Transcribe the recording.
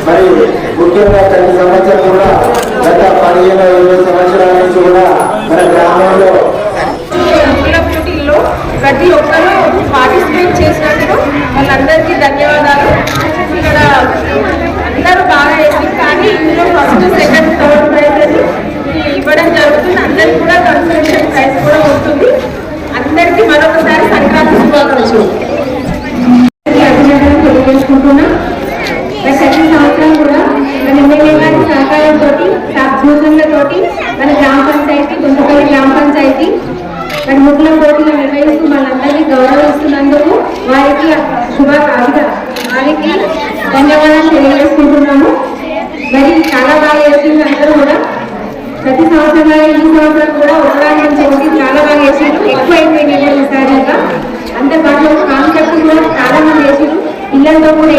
మరి ముఖ్యంగా ప్రతి సంవత్సరం కూడా గత 15-20 సంవత్సరాల నుంచి కూడా మన గ్రామంలో ప్రతి ఒక్కరూ పార్టిసిపేట్ చేసినందుకు వాళ్ళందరికీ ధన్యవాదాలు. ఇక్కడ అందరూ బాగా చేసింది, కానీ ఇందులో ఫస్ట్ సెకండ్ థర్డ్ ప్రైజ్ ఇవ్వడం జరుగుతుంది. అందరికి కూడా కన్సల్టేషన్ ప్రైజ్ కూడా ఉంటుంది. అందరికీ మరొకసారి సంక్రాంతి శుభాకాంక్షలు తెలియజేసుకుంటున్నాం. ప్రతి సంవత్సరం కూడా మన ఎమ్మెల్యే గారి సహకారంతో సూచనలతోటి మన గ్రామ పంచాయతీ గుంతపల్లి గ్రామ పంచాయతీ మన ముగ్గుల పోటీలు నిర్వహిస్తూ మనందరినీ గౌరవిస్తున్నందుకు వారికి వారికి ధన్యవాదాలు తెలియజేసుకుంటున్నాము. మరి చాలా బాగా చేసింది అందరూ కూడా. ప్రతి సంవత్సరం ఈ సంవత్సరం కూడా ఒకదాని పోటీ చాలా బాగా చేసారు. ఎక్కువ అయిపోయింది ఈసారి. అంతేపాటు కాన్సెప్ట్ కూడా చాలా మంది చేసారు. పిల్లలతో కూడా